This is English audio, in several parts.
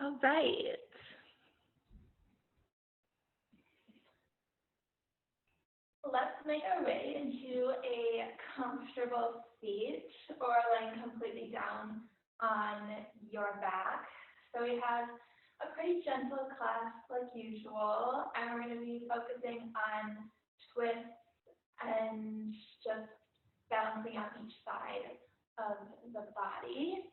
All right. Let's make our way into a comfortable seat or laying completely down on your back. So we have a pretty gentle class like usual, and we're going to be focusing on twists and just balancing out each side of the body.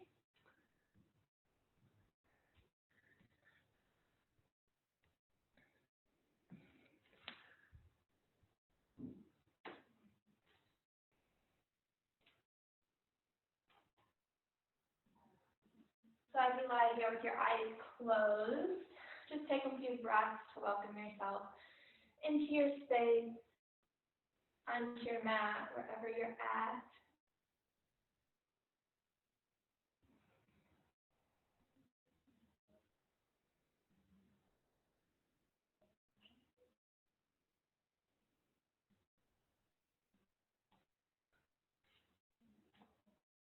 So as you lie here with your eyes closed, just take a few breaths to welcome yourself into your space, onto your mat, wherever you're at.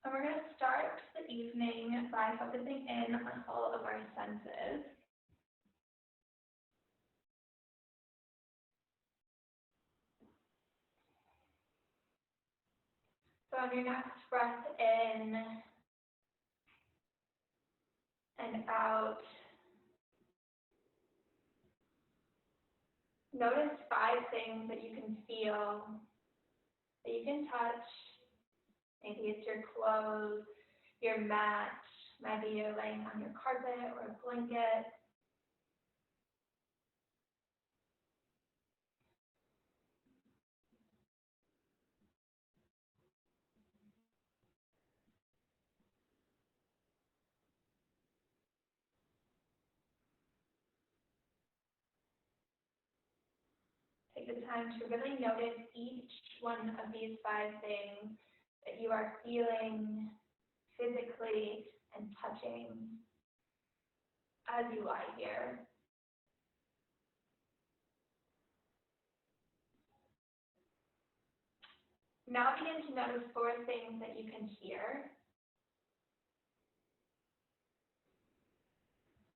And we're going to start the evening by focusing in on all of our senses. So on your next breath in and out, notice 5 things that you can feel, that you can touch. Maybe it's your clothes, your mat, maybe you're laying on your carpet or a blanket. Take the time to really notice each one of these 5 things that you are feeling physically and touching as you lie here. Now begin to notice 4 things that you can hear.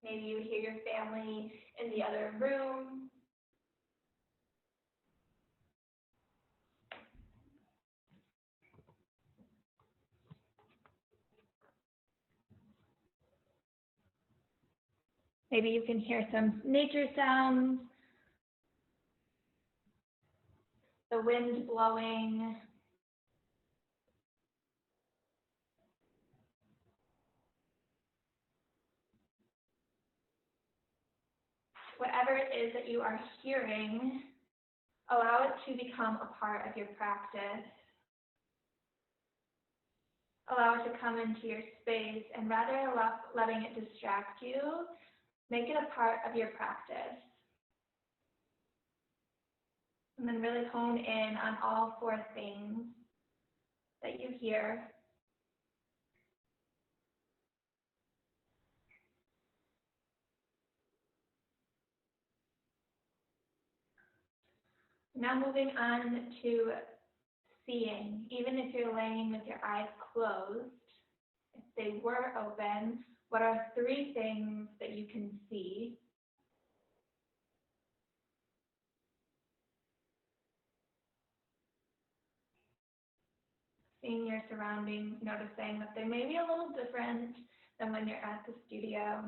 Maybe you hear your family in the other room. Maybe you can hear some nature sounds, the wind blowing. Whatever it is that you are hearing, allow it to become a part of your practice. Allow it to come into your space, and rather than letting it distract you, make it a part of your practice. And then really hone in on all 4 things that you hear. Now moving on to seeing. Even if you're laying with your eyes closed, if they were open, what are 3 things that you can see? Seeing your surroundings, noticing that they may be a little different than when you're at the studio.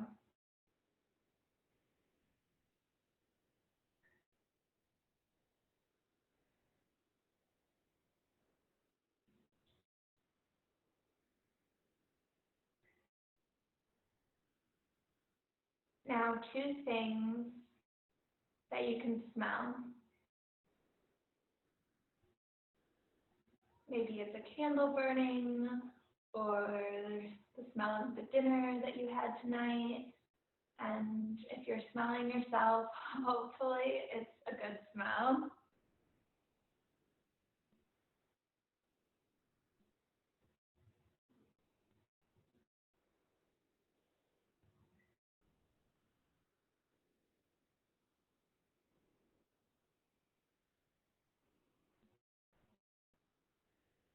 Now, 2 things that you can smell. Maybe it's a candle burning, or the smell of the dinner that you had tonight. And if you're smelling yourself, hopefully it's a good smell.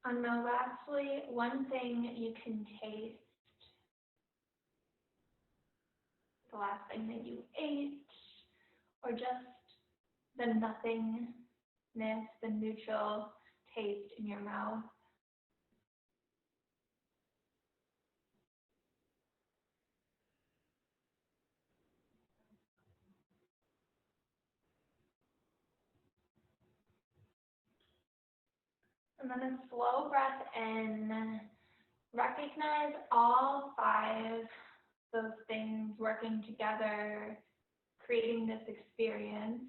And now lastly, one thing you can taste, the last thing that you ate, or just the nothingness, the neutral taste in your mouth. And then a slow breath in. Recognize all five those things working together, creating this experience.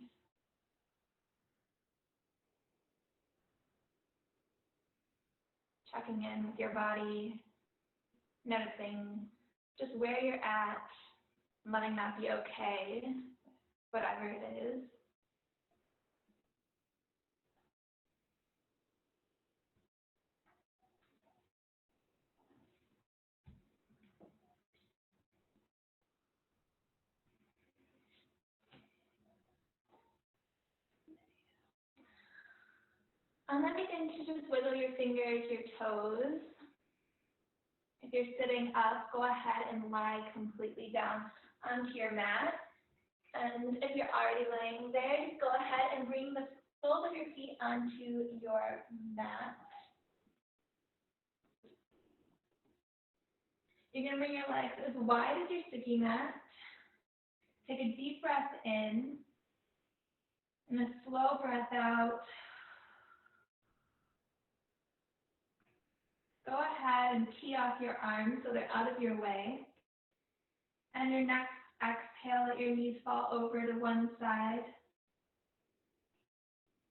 Checking in with your body, noticing just where you're at, letting that be okay, whatever it is. And then begin to just wiggle your fingers, your toes. If you're sitting up, go ahead and lie completely down onto your mat. And if you're already laying there, just go ahead and bring the soles of your feet onto your mat. You're going to bring your legs as wide as your sticky mat. Take a deep breath in and a slow breath out. Go ahead and tee off your arms so they're out of your way. And your next exhale, let your knees fall over to one side.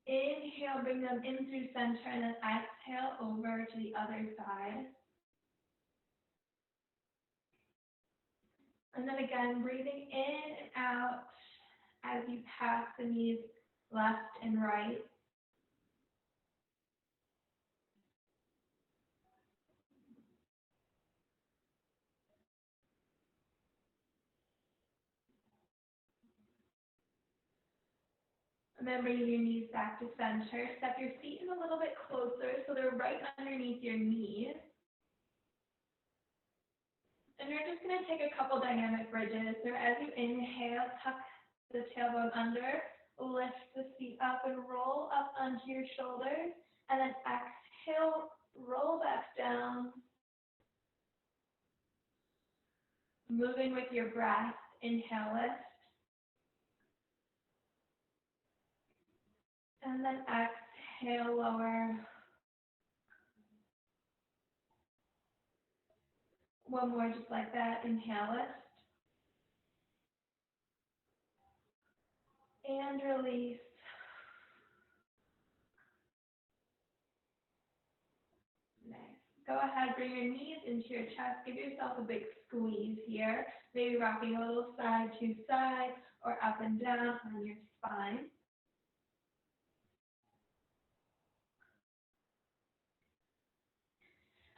Inhale, bring them in through center, and then exhale over to the other side. And then again, breathing in and out as you pass the knees left and right. And then bringing your knees back to center. Step your feet in a little bit closer so they're right underneath your knees. And you're just going to take a couple dynamic bridges. So as you inhale, tuck the tailbone under, lift the feet up and roll up onto your shoulders. And then exhale, roll back down. Moving with your breath, inhale, lift. And then exhale, lower. One more just like that, inhale, lift. And release. Nice. Go ahead, bring your knees into your chest. Give yourself a big squeeze here. Maybe rocking a little side to side or up and down on your spine.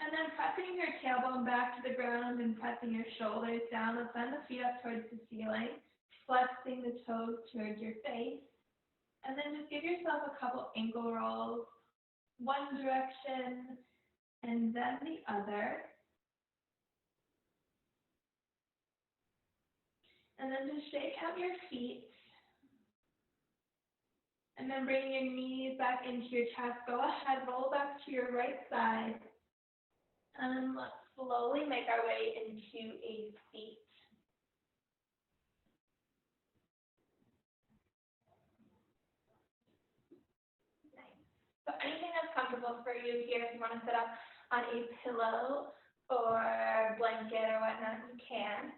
And then pressing your tailbone back to the ground and pressing your shoulders down. Let's send the feet up towards the ceiling. Flexing the toes towards your face. And then just give yourself a couple ankle rolls. One direction and then the other. And then just shake out your feet. And then bring your knees back into your chest. Go ahead, roll back to your right side. And let's slowly make our way into a seat. Nice. So anything that's comfortable for you here, if you want to sit up on a pillow or blanket or whatnot, you can.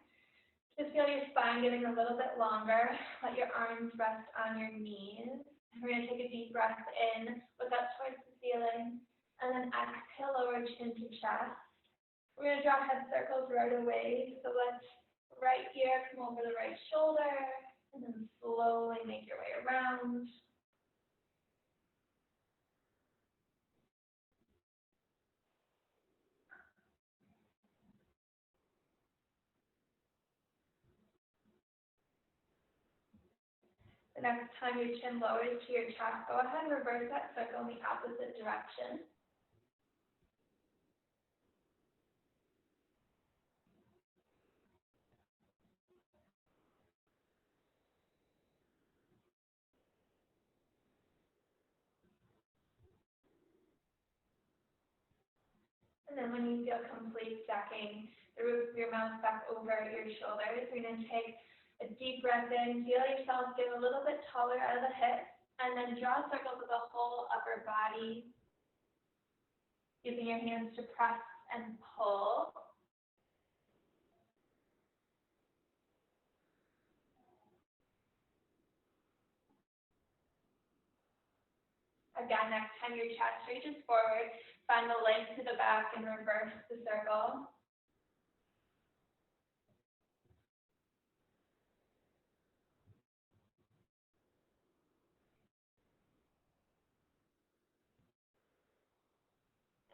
Just feel your spine getting a little bit longer. Let your arms rest on your knees. We're going to take a deep breath in, look up towards the ceiling, and then exhale, lower chin to chest. We're going to draw head circles right away. So let's right ear come over the right shoulder, and then slowly make your way around. The next time your chin lowers to your chest, go ahead and reverse that circle in the opposite direction. And then when you feel complete, stacking the roof of your mouth back over your shoulders, you're going to take a deep breath in, feel yourself get a little bit taller out of the hips, and then draw circles with the whole upper body, using your hands to press and pull. Again, next time your chest reaches forward, find the length to the back and reverse the circle.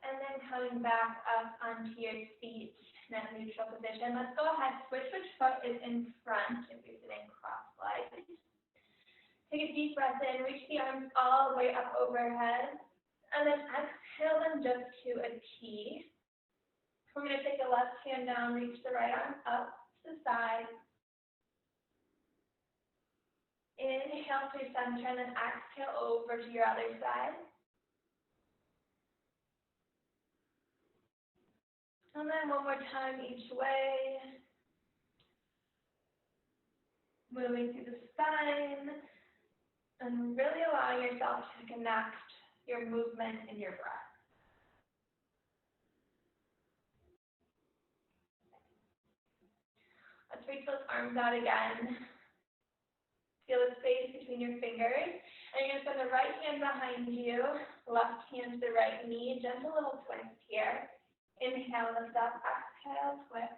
And then coming back up onto your feet in that neutral position. Let's go ahead, switch which foot is in front if you're sitting cross-legged. Take a deep breath in, reach the arms all the way up overhead, and then exhale them just to a T. We're going to take the left hand down, reach the right arm up to the side. Inhale to center, and then exhale over to your other side. And then one more time each way. Moving through the spine, and really allowing yourself to connect your movement and your breath. Let's reach those arms out again. Feel the space between your fingers. And you're going to send the right hand behind you, left hand to the right knee, gentle little twist here. Inhale, lift up, exhale, twist.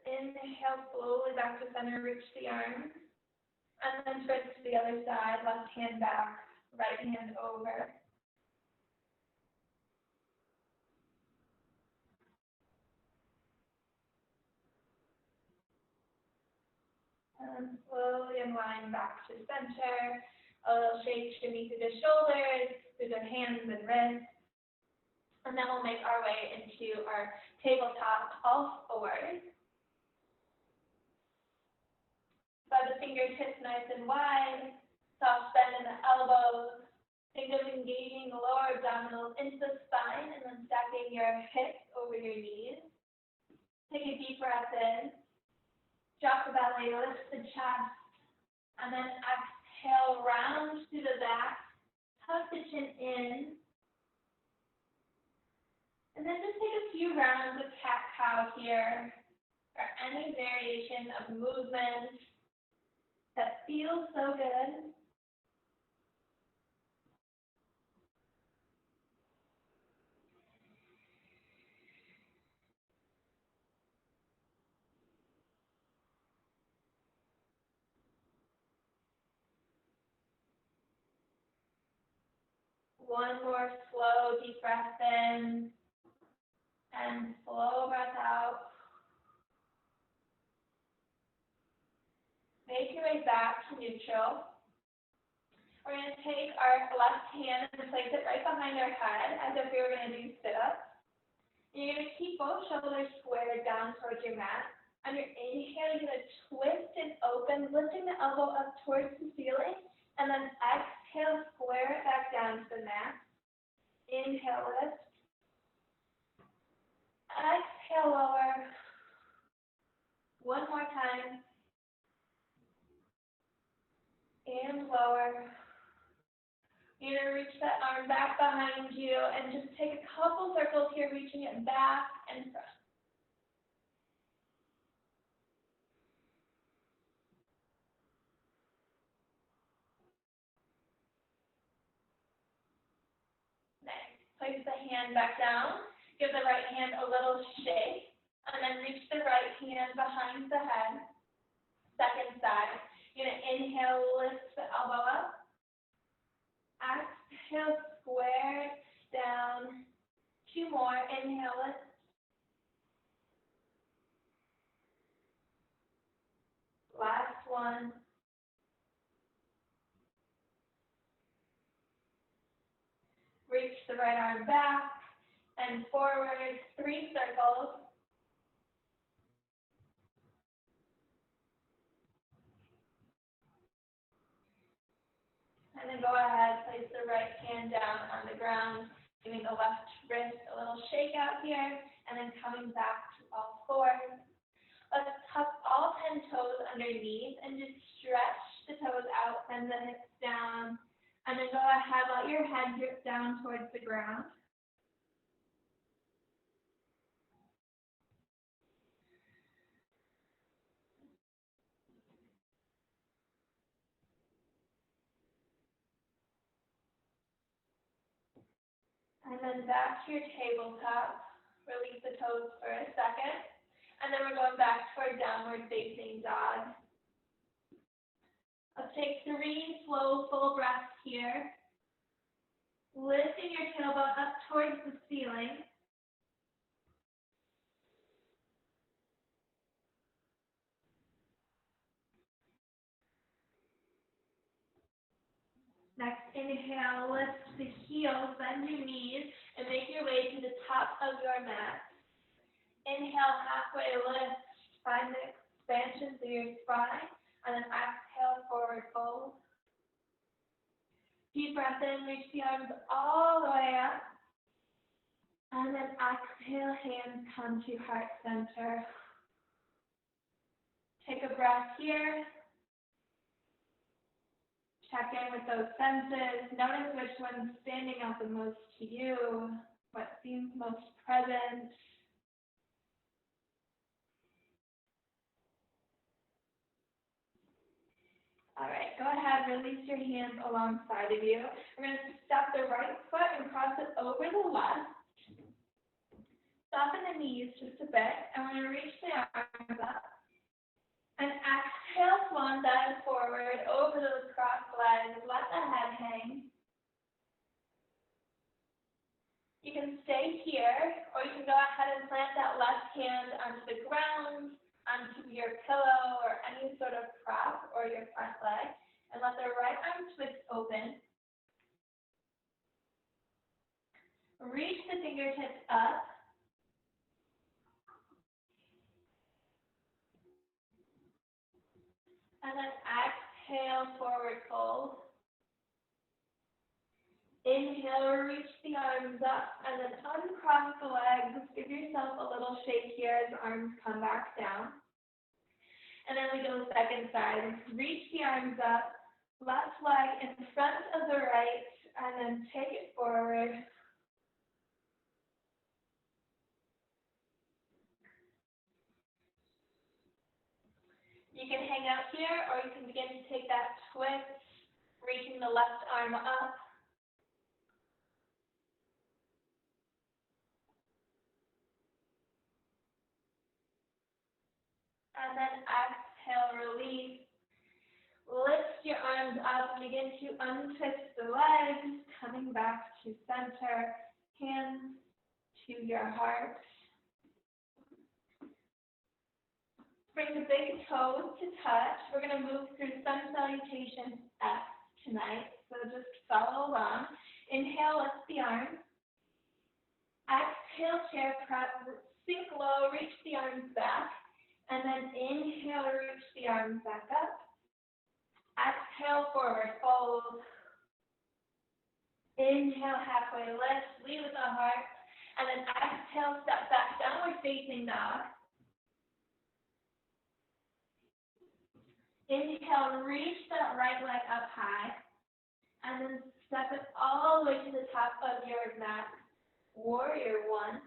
Inhale, slowly back to center, reach the arms. And then twist to the other side, left hand back, right hand over. And slowly unwind back to center. A little shake, shimmy through the shoulders, through the hands and wrists. And then we'll make our way into our tabletop all fours. By the fingertips nice and wide, soft bend in the elbows. Think of engaging the lower abdominals into the spine and then stacking your hips over your knees. Take a deep breath in. Drop the belly, lift the chest, and then exhale, round to the back. Tuck the chin in. And then just take a few rounds of cat-cow here, or any variation of movement that feels so good. One more slow, deep breath in, and slow breath out. Make your way back to neutral. We're going to take our left hand and place it right behind our head as if we were going to do sit-ups. You're going to keep both shoulders squared down towards your mat. On your inhale, you're going to twist and open, lifting the elbow up towards the ceiling, and then exhale, square it back down to the mat. Inhale, lift. Exhale, lower. One more time. And lower. You're going to reach that arm back behind you and just take a couple circles here, reaching it back and front. Next, place the hand back down. Give the right hand a little shake, and then reach the right hand behind the head. Second side. You're going to inhale, lift the elbow up. Exhale, square down. Two more. Inhale, lift. Last one. Reach the right arm back and forward, 3 circles. And then go ahead, place the right hand down on the ground, giving the left wrist a little shake out here, and then coming back to all fours. Let's tuck all 10 toes underneath and just stretch the toes out, send the hips down, and then go ahead, let your head drip down towards the ground. And then back to your tabletop. Release the toes for a second. And then we're going back to our downward facing dog. Let's take 3 slow, full breaths here. Lifting your tailbone up towards the ceiling. Next, inhale, lift the heels, bend your knees, and make your way to the top of your mat. Inhale, halfway lift, find the expansion through your spine, and then exhale, forward fold. Deep breath in, reach the arms all the way up, and then exhale, hands come to heart center. Take a breath here. Check in with those senses. Notice which one's standing out the most to you, what seems most present. All right, go ahead, release your hands alongside of you. We're going to step the right foot and cross it over the left. Soften the knees just a bit, and we're going to reach the arms up. And exhale, swan dive forward over those crossed legs. Let the head hang. You can stay here, or you can go ahead and plant that left hand onto the ground, onto your pillow, or any sort of prop, or your front leg, and let the right arm twist open. Reach the fingertips up. And then exhale, forward fold. Inhale, reach the arms up, and then uncross the legs. Give yourself a little shake here as the arms come back down. And then we go second side. Reach the arms up, left leg in front of the right, and then take it forward. You can hang out here, or you can begin to take that twist, reaching the left arm up. And then exhale, release. Lift your arms up and begin to untwist the legs, coming back to center, hands to your heart. Bring the big toes to touch. We're going to move through sun salutation S tonight, so just follow along. Inhale, lift the arms. Exhale, chair prep, sink low, reach the arms back. And then inhale, reach the arms back up. Exhale, forward fold. Inhale, halfway lift, lead with the heart. And then exhale, step back, downward facing dog. Inhale, reach that right leg up high, and then step it all the way to the top of your mat. Warrior one.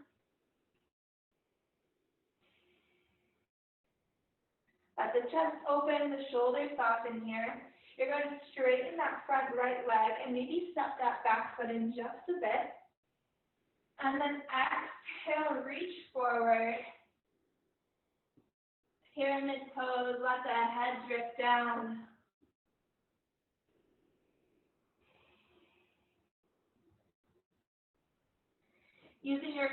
Let the chest open, the shoulders soften here. You're going to straighten that front right leg and maybe step that back foot in just a bit. And then exhale, reach forward. Pyramid pose, let the head drift down. Using your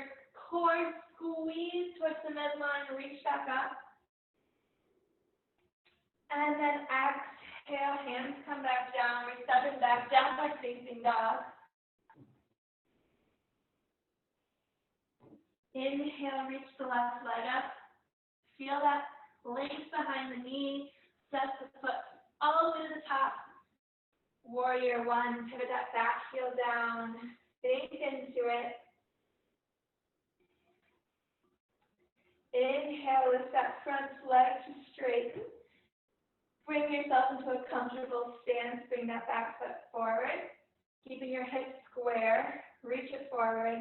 core, squeeze towards the midline, reach back up. And then exhale, hands come back down, we're stepping back, downward facing dog. Inhale, reach the left leg up. Feel that length behind the knee. Step the foot all the way to the top. Warrior one, pivot that back heel down, sink into it. Inhale, lift that front leg to straighten. Bring yourself into a comfortable stance, bring that back foot forward. Keeping your hips square, reach it forward.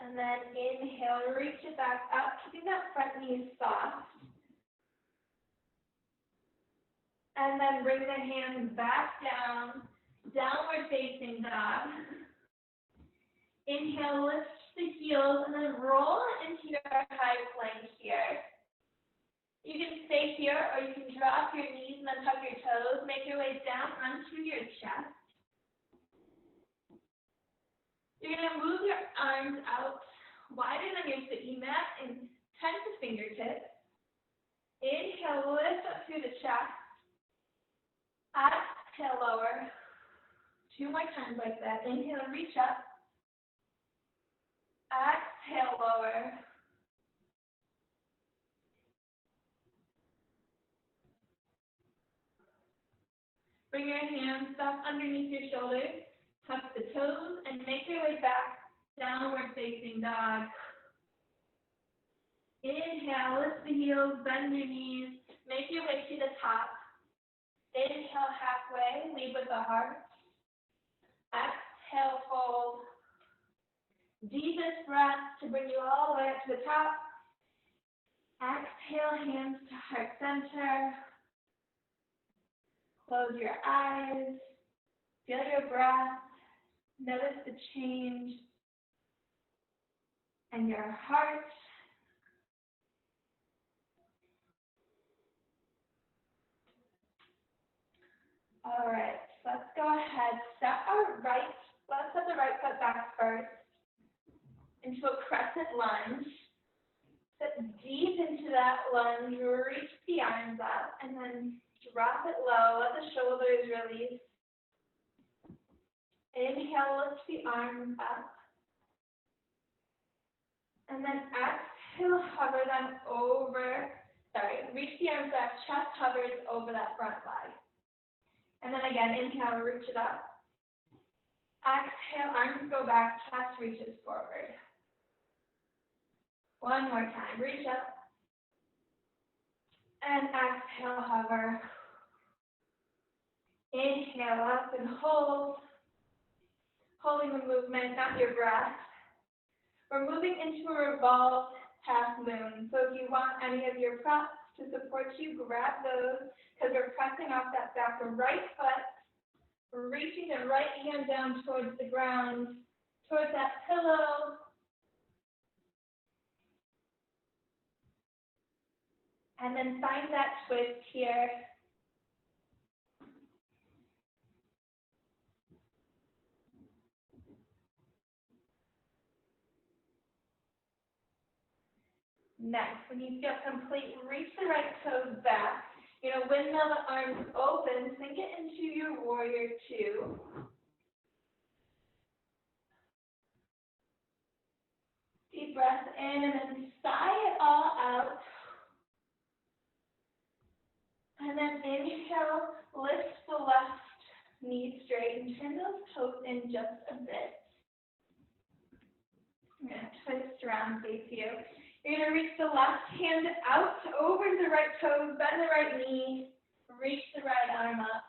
And then inhale, reach it back up, keeping that front knee soft. And then bring the hands back down, downward facing dog. Inhale, lift the heels and then roll into your high plank here. You can stay here or you can drop your knees and then tuck your toes. Make your way down onto your chest. You're going to move your arms out wider than your sitting mat and tense the fingertips. Inhale, lift up through the chest. Exhale, lower. 2 more times like that. Inhale, reach up. Exhale, lower. Bring your hands up underneath your shoulders. Tuck the toes and make your way back. Downward facing dog. Inhale, lift the heels, bend your knees. Make your way to the top. Inhale halfway, lead with the heart. Exhale, fold. Deepest breath to bring you all the way up to the top. Exhale, hands to heart center. Close your eyes. Feel your breath. Notice the change in your heart. All right, let's go ahead. Let's set the right foot back first into a crescent lunge. Sit deep into that lunge, reach the arms up, and then drop it low. Let the shoulders release. Inhale, lift the arms up. And then exhale, hover them over. Reach the arms back, chest hovers over that front leg. And then again, inhale, reach it up. Exhale, arms go back, chest reaches forward. One more time, reach up. And exhale, hover. Inhale up and hold. Holding the movement, not your breath. We're moving into a revolved half moon. So if you want any of your props to support you, grab those because we're pressing off that back right foot. We're reaching the right hand down towards the ground, towards that pillow. And then find that twist here. Next, when you feel complete, reach the right toes back. Windmill the arms open, sink it into your warrior two. Deep breath in and then sigh it all out. And then inhale, lift the left knee straight and turn those toes in just a bit. I'm going to twist around, face you. You're going to reach the left hand out over the right toes, bend the right knee, reach the right arm up.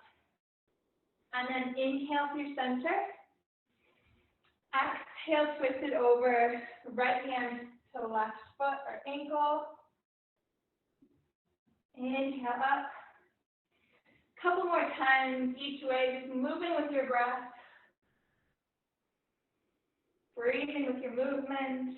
And then inhale through center. Exhale, twist it over, right hand to the left foot or ankle. Inhale up. Couple more times each way, just moving with your breath. Breathing with your movement.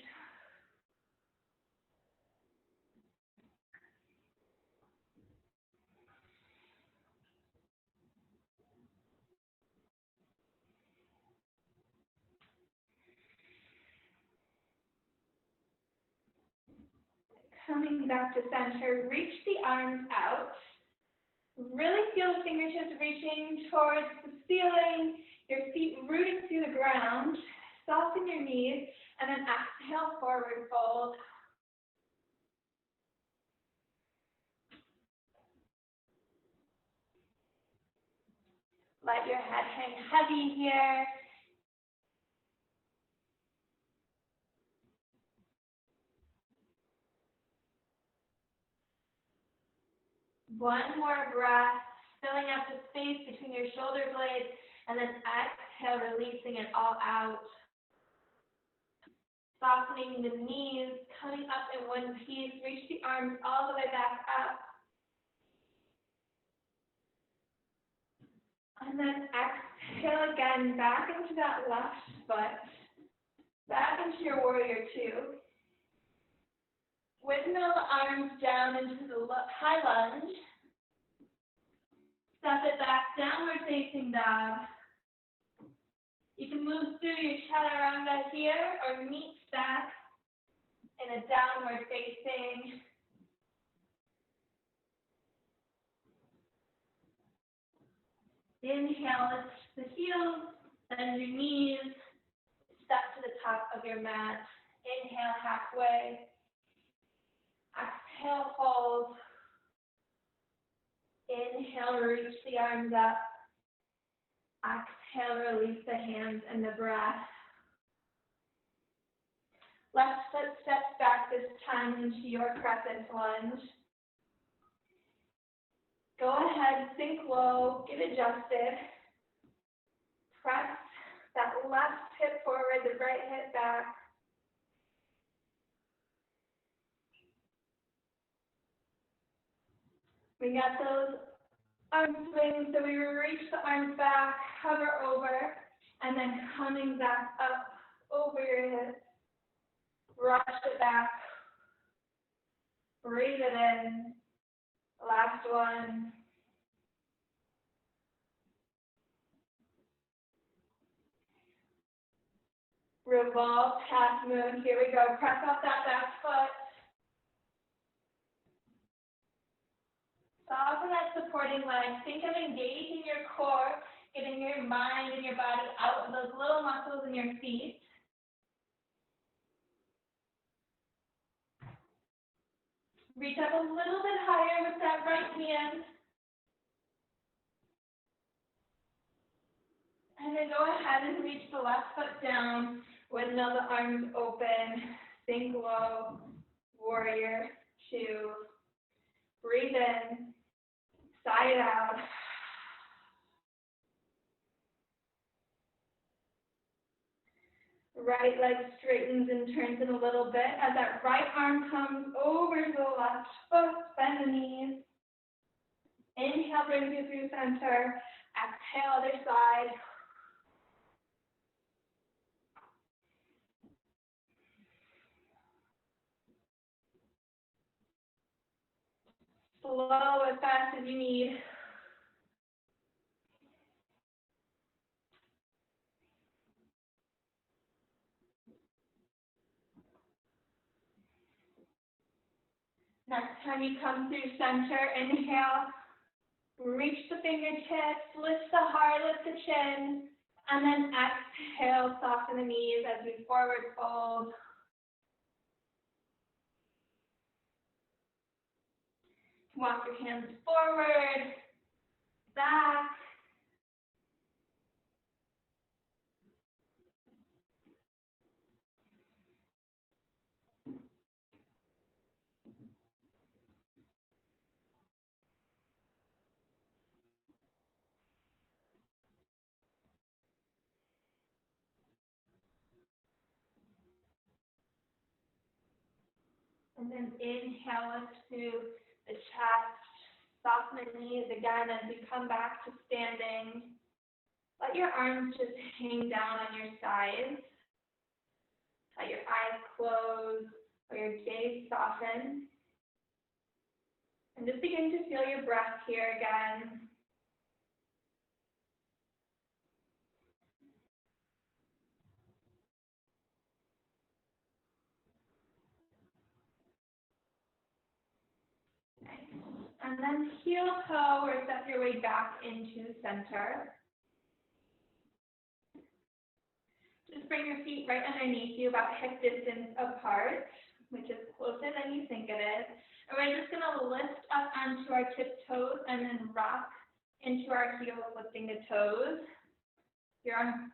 Coming back to center, reach the arms out. Really feel the fingertips reaching towards the ceiling, your feet rooting through the ground. Soften your knees, and then exhale, forward fold. Let your head hang heavy here. One more breath, filling up the space between your shoulder blades, and then exhale, releasing it all out. Softening the knees, coming up in one piece, reach the arms all the way back up. And then exhale again, back into that left foot, back into your warrior two. Windmill the arms down into the high lunge. Step it back, downward facing dog. You can move through your chaturanga here or meet back in a downward facing. Inhale, lift the heels, bend your knees, step to the top of your mat. Inhale halfway. Exhale, hold. Inhale, reach the arms up. Exhale, release the hands and the breath. Left foot steps back this time into your crescent lunge. Go ahead, sink low, get adjusted. Press that left hip forward, the right hip back. We got those arm swings, so we reach the arms back, hover over, and then coming back up over your hips. Rush it back. Breathe it in. Last one. Revolve, half moon. Here we go. Press off that back foot. Soften that supporting leg. Think of engaging your core, getting your mind and your body out of those little muscles in your feet. Reach up a little bit higher with that right hand. And then go ahead and reach the left foot down. Windmill the arms open. Sink low. Warrior two. Breathe in. Sigh it out. Right leg straightens and turns in a little bit as that right arm comes over to the left foot. Bend the knees. Inhale, brings you through center. Exhale, other side. Slow as fast as you need. Next time you come through center, inhale, reach the fingertips, lift the heart, lift the chin, and then exhale, soften the knees as we forward fold. Walk your hands forward, back. And then inhale us to the chest. Soften the knees again as we come back to standing. Let your arms just hang down on your sides. Let your eyes close or your gaze soften. And just begin to feel your breath here again. And And then heel toe or step your way back into center. Just bring your feet right underneath you, about hip distance apart, which is closer than you think it is. And we're just going to lift up onto our tiptoes and then rock into our heels, lifting the toes. If you're on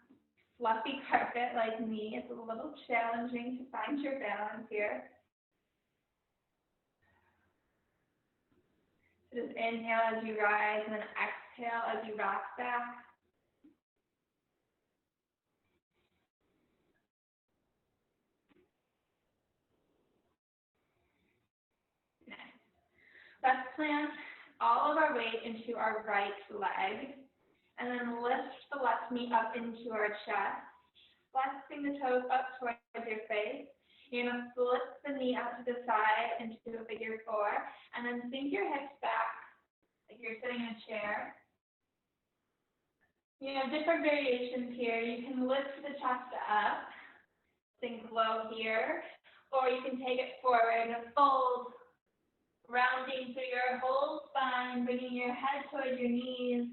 fluffy carpet like me, it's a little challenging to find your balance here. So just inhale as you rise and then exhale as you rock back. Let's plant all of our weight into our right leg, and then lift the left knee up into our chest, flexing the toes up towards your face. You're going to flip the knee out to the side into a figure four, and then sink your hips back like you're sitting in a chair. You have different variations here. You can lift the chest up, sink low here, or you can take it forward and fold, rounding through your whole spine, bringing your head towards your knees.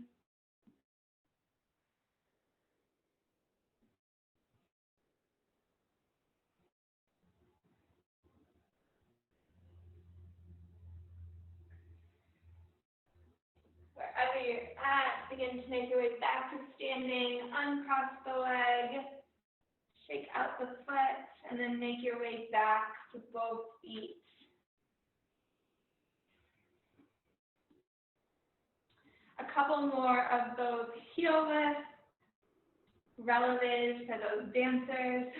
Wherever you're at, begin to make your way back to standing, uncross the leg, shake out the foot, and then make your way back to both feet. A couple more of those heel lifts, relevant for those dancers.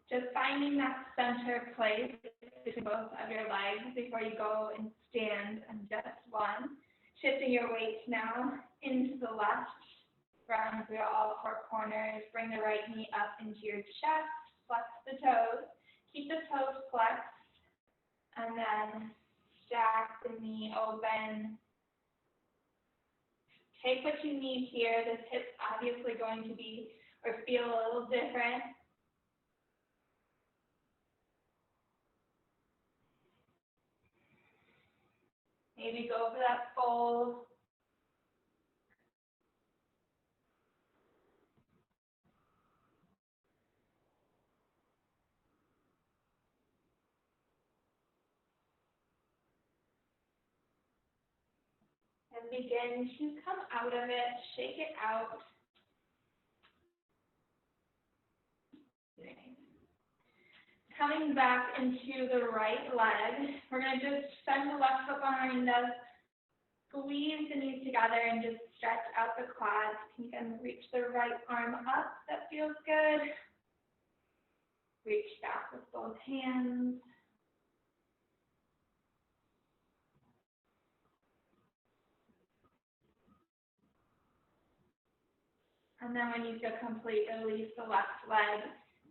Just finding that center place between both of your legs before you go and stand on just one. Shifting your weight now into the left, round through all four corners. Bring the right knee up into your chest, flex the toes. Keep the toes flexed, and then stack the knee open. Take what you need here. This hip's obviously going to be or feel a little different. Maybe go for that fold. And begin to come out of it, shake it out. Coming back into the right leg, we're going to just send the left foot behind us, squeeze the knees together, and just stretch out the quads. You can reach the right arm up, that feels good. Reach back with both hands. And then when you feel complete, release the left leg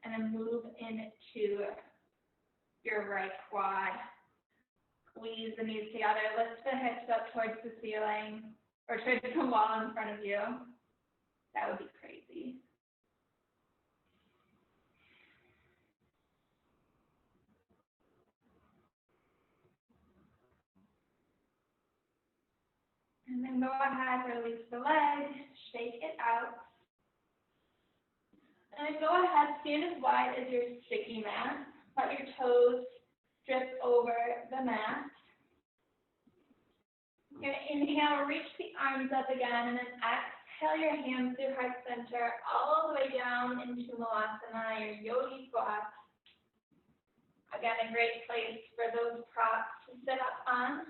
and then move into your right quad. Squeeze the knees together, lift the hips up towards the ceiling or towards the wall in front of you. That would be crazy. And then go ahead, release the leg, shake it out. And then go ahead, stand as wide as your sticky mat. Let your toes drip over the mat. You're going to inhale, reach the arms up again, and then exhale your hands through heart center all the way down into Malasana, your yogi squat. Again, a great place for those props to sit up on.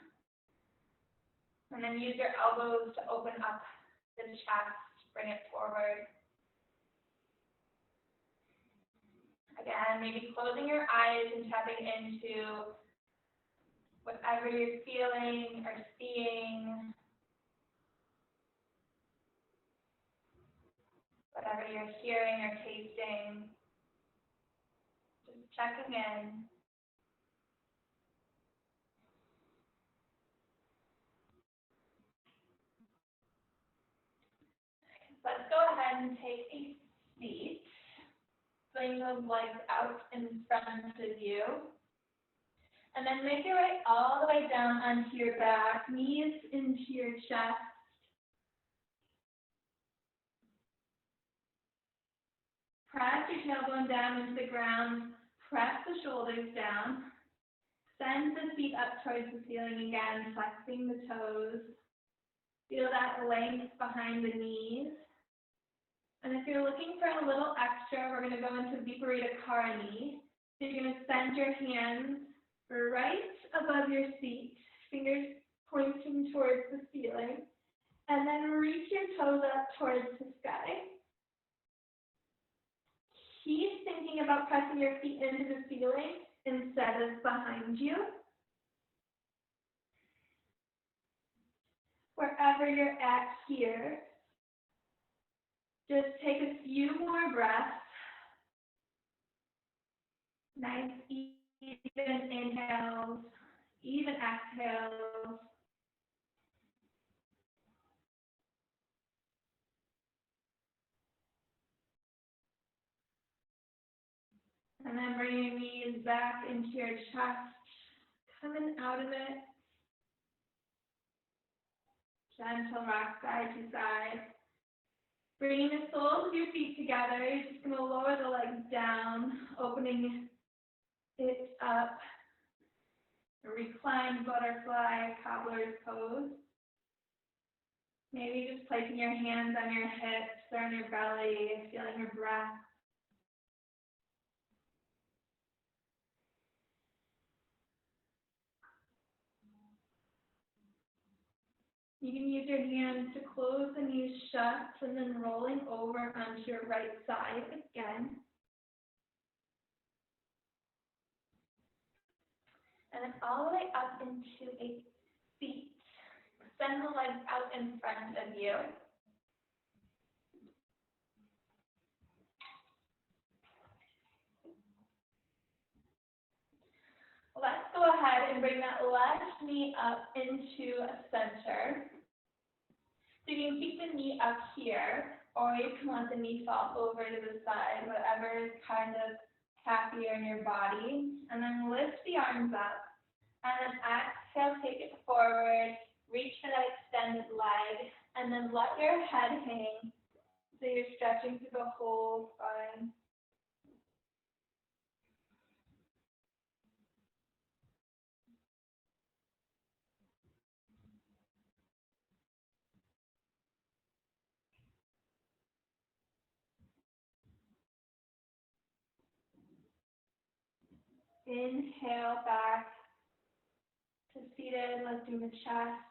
And then use your elbows to open up the chest, bring it forward. Again, maybe closing your eyes and tapping into whatever you're feeling or seeing, whatever you're hearing or tasting, just checking in. Let's go ahead and take a seat. So bring those legs out in front of you. And then make your way all the way down onto your back, knees into your chest. Press your tailbone down into the ground. Press the shoulders down. Send the feet up towards the ceiling again, flexing the toes. Feel that length behind the knees. And if you're looking for a little extra, we're going to go into Viparita Karani. So you're going to send your hands right above your feet, fingers pointing towards the ceiling, and then reach your toes up towards the sky. Keep thinking about pressing your feet into the ceiling instead of behind you. Wherever you're at here, just take a few more breaths. Nice, even inhales, even exhales. And then bring your knees back into your chest, coming out of it. Gentle rock side to side. Bringing the soles of your feet together, you're just going to lower the legs down, opening it up. A reclined butterfly, cobbler's pose. Maybe just placing your hands on your hips or on your belly, feeling your breath. You can use your hands to close the knees shut and then rolling over onto your right side again. And then all the way up into a seat. Send the legs out in front of you. Let's go ahead and bring that left knee up into a center. So you can keep the knee up here, or you can let the knee fall over to the side, whatever is kind of happier in your body. And then lift the arms up. And then exhale, take it forward, reach for that extended leg, and then let your head hang. So you're stretching through the whole spine. Inhale back to seated, lifting the chest.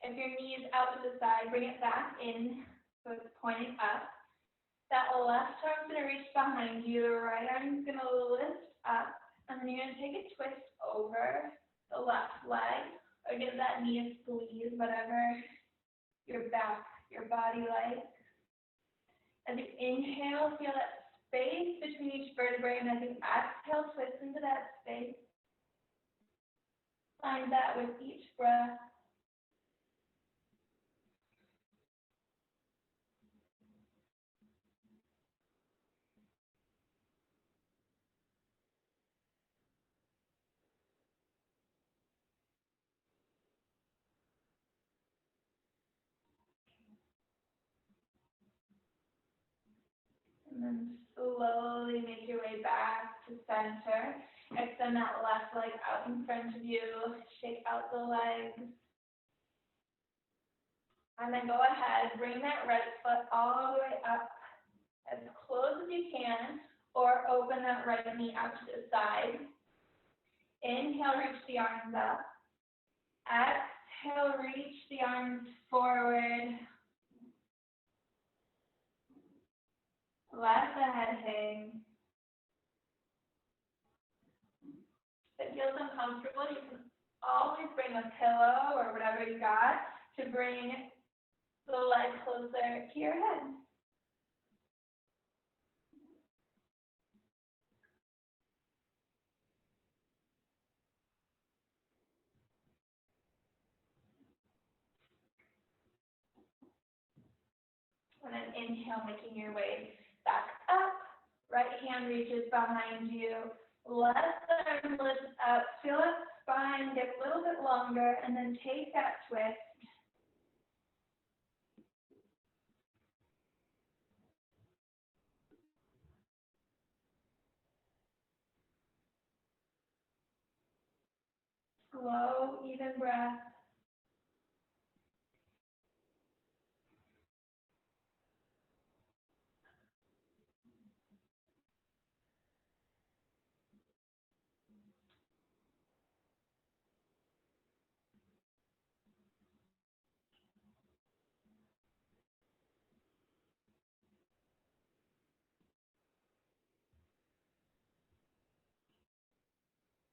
If your knee is out to the side, bring it back in so it's pointing up. That left arm's going to reach behind you, the right arm's going to lift up, and then you're going to take a twist over the left leg, or give that knee a squeeze, whatever your back, your body likes. As you inhale, feel that space between each vertebrae, and as you exhale, twist into that space. Find that with each breath. And then slowly make your way back to center. Extend that left leg out in front of you. Shake out the legs. And then go ahead, bring that right foot all the way up as close as you can, or open that right knee out to the side. Inhale, reach the arms up. Exhale, reach the arms forward. Let the head hang. If it feels uncomfortable, you can always bring a pillow or whatever you got to bring the leg closer to your head. And then inhale, making your way back up, Right hand reaches behind you. Left arm lifts up. Feel that spine get a little bit longer, and then take that twist. Slow, even breath.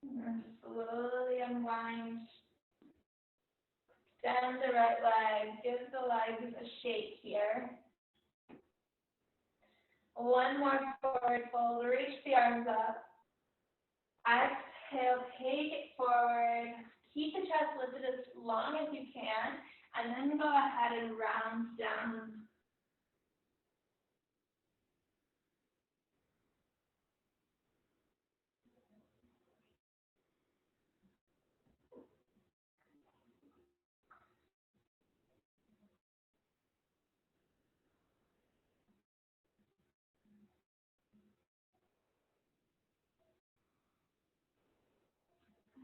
And then slowly unwind. Extend the right leg. Give the legs a shake here. One more forward fold. Reach the arms up. Exhale, take it forward. Keep the chest lifted as long as you can, and then go ahead and round down.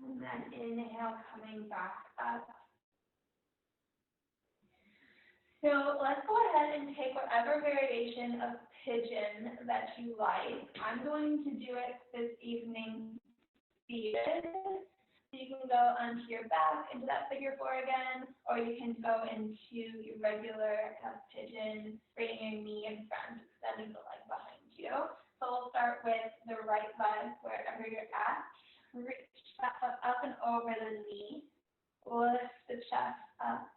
And then inhale, coming back up. So let's go ahead and take whatever variation of pigeon that you like. I'm going to do it this evening seated. So you can go onto your back into that figure four again, or you can go into your regular pigeon, bringing your knee in front, extending the leg behind you. So we'll start with the right leg, wherever you're at. Reach that foot up and over the knee. Lift the chest up.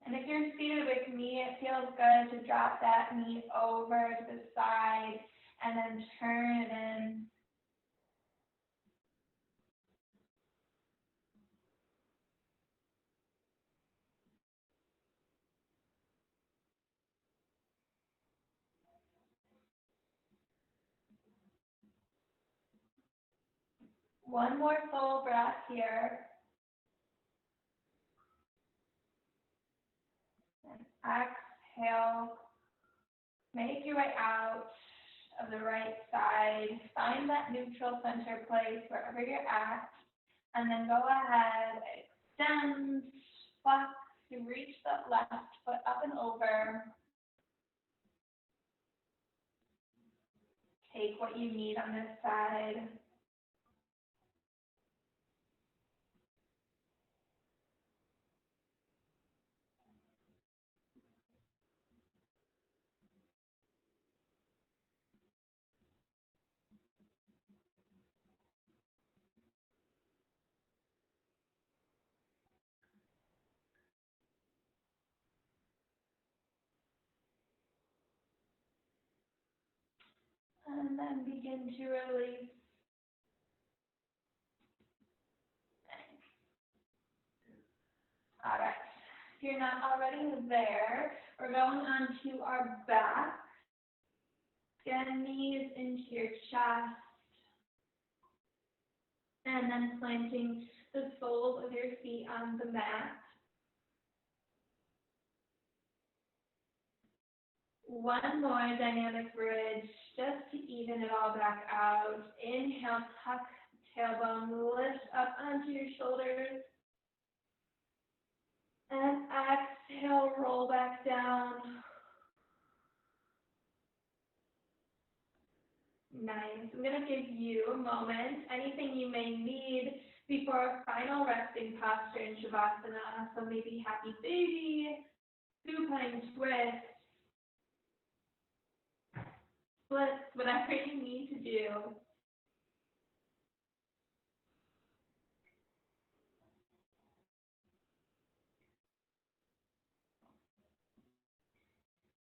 And if you're seated with me, it feels good to drop that knee over to the side and then turn it in. One more full breath here. And exhale. Make your way out of the right side. Find that neutral center place wherever you're at. And then go ahead, extend, flex to reach that left foot up and over. Take what you need on this side. And then begin to release. All right. If you're not already there, we're going on to our back. Get knees into your chest. And then planting the soles of your feet on the mat. One more dynamic bridge, just to even it all back out. Inhale, tuck tailbone, lift up onto your shoulders. And exhale, roll back down. Nice. I'm going to give you a moment, anything you may need before our final resting posture in Shavasana. So maybe happy baby, supine twist, splits, whatever you need to do.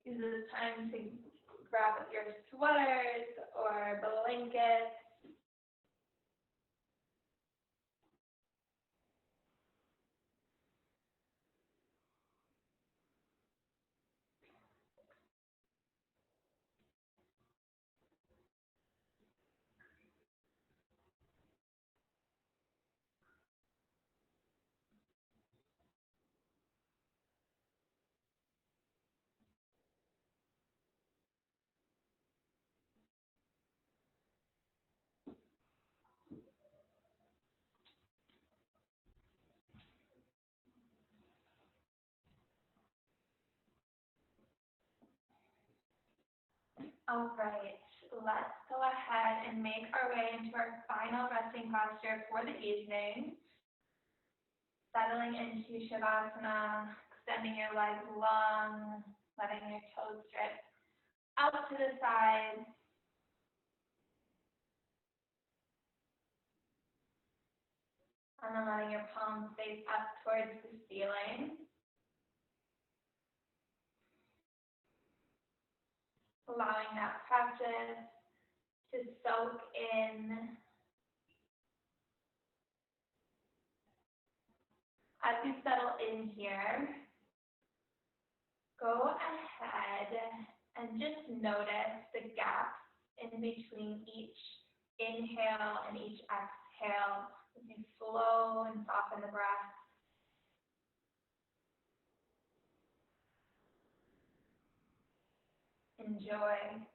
Is it time to grab your sweaters or blankets? All right, let's go ahead and make our way into our final resting posture for the evening. Settling into Shavasana, extending your legs long, letting your toes strip out to the side. And then letting your palms face up towards the ceiling. Allowing that practice to soak in. As you settle in here, go ahead and just notice the gaps in between each inhale and each exhale as you slow and soften the breath. Enjoy.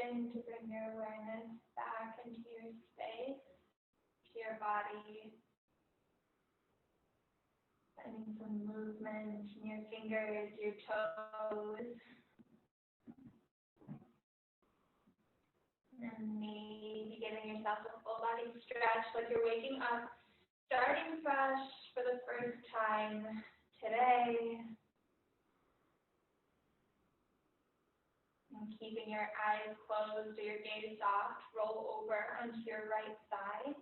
begin to bring your awareness back into your space, to your body, finding some movement in your fingers, your toes, and maybe giving yourself a full body stretch like you're waking up, starting fresh for the first time today. And keeping your eyes closed or your gaze soft, roll over onto your right side.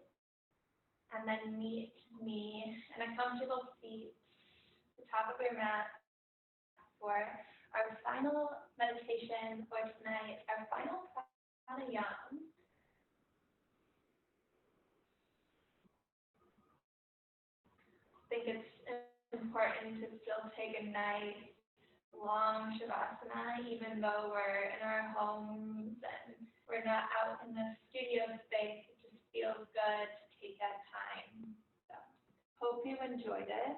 And then meet me in a comfortable seat at the top of your mat for our final meditation for tonight, our final pranayama. I think it's important to still take a nice long shavasana, even though we're in our homes and we're not out in the studio space. It just feels good to take that time. So, hope you enjoyed it.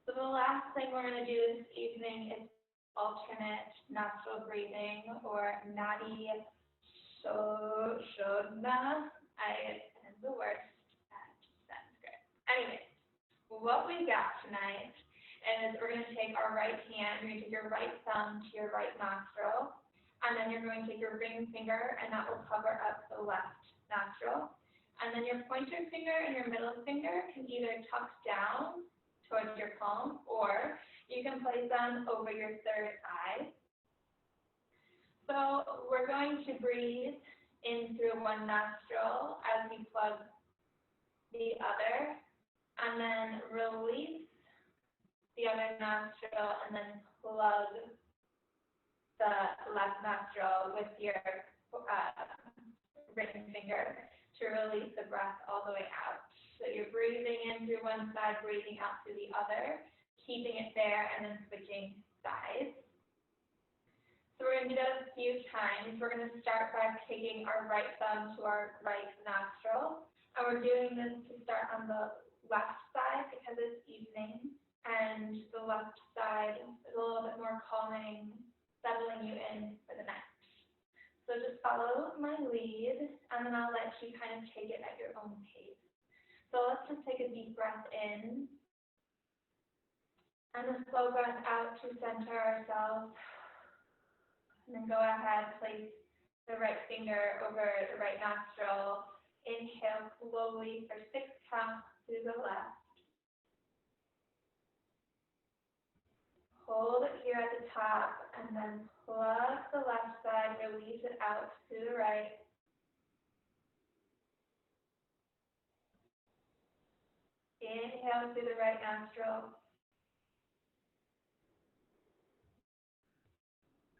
So the last thing we're going to do this evening is alternate nostril breathing, or Nadi Shodhana. I am the worst at Sanskrit. Anyway, what we got tonight is we're going to take our right hand, you're going to take your right thumb to your right nostril, and then you're going to take your ring finger, and that will cover up the left nostril. And then your pointer finger and your middle finger can either tuck down towards your palm, or you can place them over your third eye. So we're going to breathe in through one nostril as we plug the other, and then release the other nostril, and then plug the left nostril with your ring finger to release the breath all the way out. So you're breathing in through one side, breathing out through the other, keeping it there, and then switching sides. So we're going to do that a few times. We're going to start by taking our right thumb to our right nostril, and we're doing this to start on the left side because it's evening, and the left side is a little bit more calming, settling you in for the night. So just follow my lead, and then I'll let you kind of take it at your own pace. So let's just take a deep breath in, and a slow breath out to center ourselves. And then go ahead, place the right finger over the right nostril. Inhale slowly for 6 counts to the left. Hold it here at the top, and then plug the left side, release it out to the right. Inhale through the right nostril.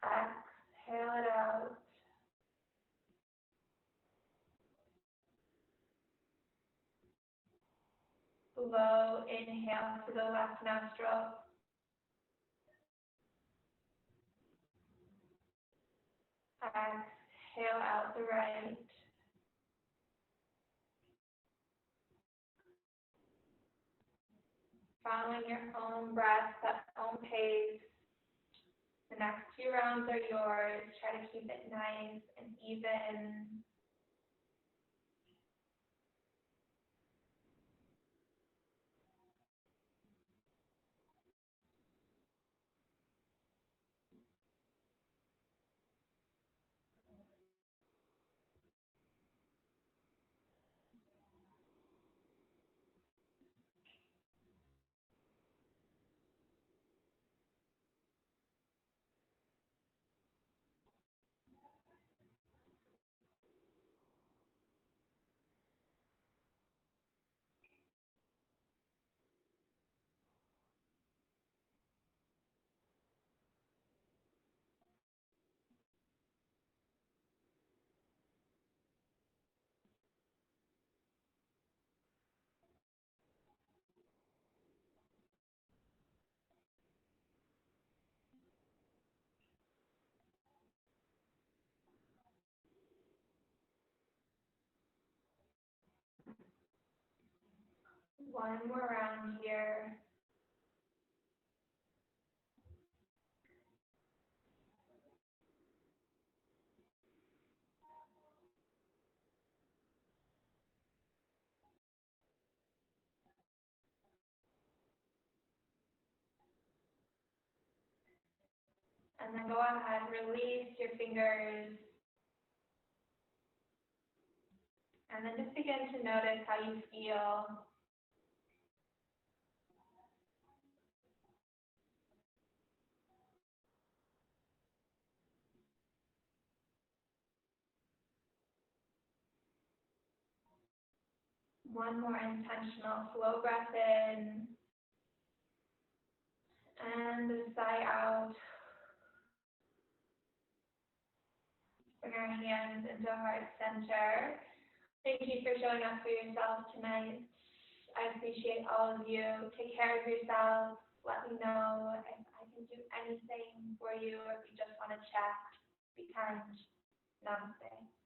Exhale it out. Slow inhale to the left nostril. Exhale out the right. Following your own breath, that own pace. The next 2 rounds are yours. Try to keep it nice and even. One more round here. And then go ahead, release your fingers. And then just begin to notice how you feel. One more intentional slow breath in. And a sigh out. Bring our hands into heart center. Thank you for showing up for yourself tonight. I appreciate all of you. Take care of yourself. Let me know if I can do anything for you or if you just want to chat. Be kind. Namaste.